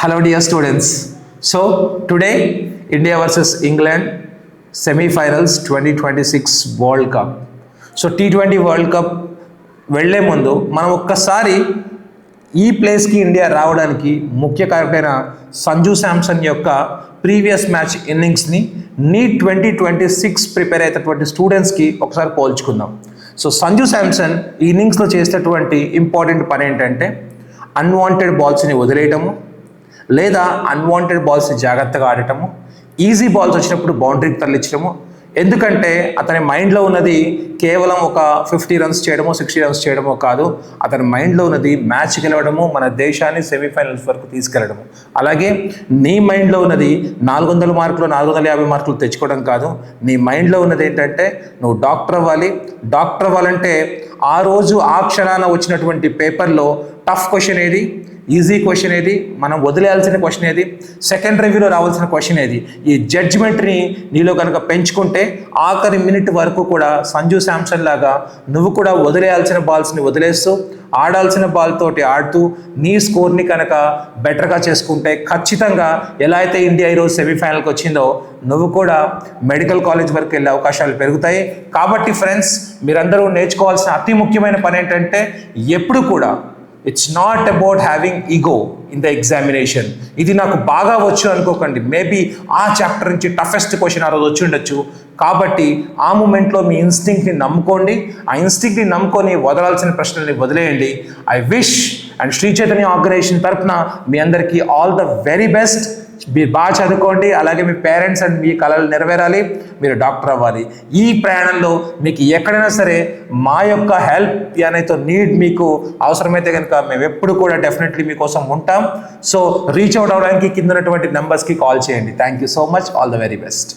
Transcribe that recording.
Hello dear students. So today India versus England semi-finals 2026 World Cup. So T20 World Cup వెళ్లే ముందు మనం ఒక్కసారి ఈ ప్లేస్కి ఇండియా రావడానికి ముఖ్య కారకుడైన సంజు శాంసన్ యొక్క ప్రీవియస్ మ్యాచ్ ఇన్నింగ్స్ని నీట్ 2026 ప్రిపేర్ అయ్యేటటువంటి స్టూడెంట్స్కి ఒకసారి పోల్చుకుందాం. సో సంజు శాంసన్ ఈ ఇన్నింగ్స్లో చేసేటటువంటి ఇంపార్టెంట్ పని ఏంటంటే అన్వాంటెడ్ బాల్స్ని వదిలేయటము, లేదా అన్వాంటెడ్ బాల్స్ని జాగ్రత్తగా ఆడటము, ఈజీ బాల్స్ వచ్చినప్పుడు బౌండరీకి తరలించడము. ఎందుకంటే అతని మైండ్లో ఉన్నది కేవలం ఒక 50 రన్స్ చేయడమో 60 రన్స్ చేయడమో కాదు, అతని మైండ్లో ఉన్నది మ్యాచ్ గెలవడము, మన దేశాన్ని సెమీఫైనల్స్ వరకు తీసుకెళ్లడము. అలాగే నీ మైండ్లో ఉన్నది 400 మార్కులు 450 మార్కులు తెచ్చుకోవడం కాదు. నీ మైండ్లో ఉన్నది ఏంటంటే నువ్వు డాక్టర్ అవ్వాలి. డాక్టర్ అవ్వాలంటే ఆ రోజు ఆ క్షణాన వచ్చినటువంటి పేపర్లో టఫ్ క్వశ్చన్ ఏది, ఈజీ క్వశ్చన్ ఏది, మనం వదిలేయాల్సిన క్వశ్చన్ ఏది, సెకండ్ రివ్యూలో రావాల్సిన క్వశ్చన్ ఏది, ఈ జడ్జిమెంట్ని నీలో కనుక పెంచుకుంటే ఆఖరి మినిట్ వరకు కూడా సంజు శాంసన్ లాగా నువ్వు కూడా వదిలేయాల్సిన బాల్స్ని వదిలేస్తూ ఆడాల్సిన బాల్ తోటి ఆడుతూ నీ స్కోర్ని కనుక బెటర్గా చేసుకుంటే ఖచ్చితంగా ఎలా అయితే ఇండియా ఈరోజు సెమీఫైనల్కి వచ్చిందో నువ్వు కూడా మెడికల్ కాలేజ్ వరకు వెళ్ళే అవకాశాలు పెరుగుతాయి. కాబట్టి ఫ్రెండ్స్, మీరందరూ నేర్చుకోవాల్సిన అతి ముఖ్యమైన పని ఏంటంటే ఎప్పుడు కూడా it's not about having ego in the examination. ఇది నాకు బాగా వచ్చు అనుకోకండి. మేబీ ఆ చాప్టర్ నుంచి టఫెస్ట్ క్వశ్చన్ ఆ రోజు వచ్చి ఉండొచ్చు. కాబట్టి ఆ మూమెంట్లో మీ ఇన్స్టింక్ట్ని నమ్ముకోండి. ఆ ఇన్స్టింక్ట్ని నమ్ముకొని వదలాల్సిన ప్రశ్నల్ని వదిలేయండి. I wish and Sri Chaitanya organisation తరఫున మీ అందరికీ ఆల్ ద వెరీ బెస్ట్. మీరు బాగా చదువుకోండి. అలాగే మీ పేరెంట్స్ అండ్ మీ కలలు నెరవేరాలి, మీరు డాక్టర్ అవ్వాలి. ఈ ప్రయాణంలో మీకు ఎక్కడైనా సరే మా యొక్క హెల్ప్ ఏనైతే నీడ్ మీకు అవసరమైతే కనుక మేము ఎప్పుడు కూడా డెఫినెట్లీ మీకోసం ఉంటాం. సో రీచ్ అవుట్ అవ్వడానికి కింద ఉన్నటువంటి నెంబర్స్కి కాల్ చేయండి. Thank you so much. All the very best.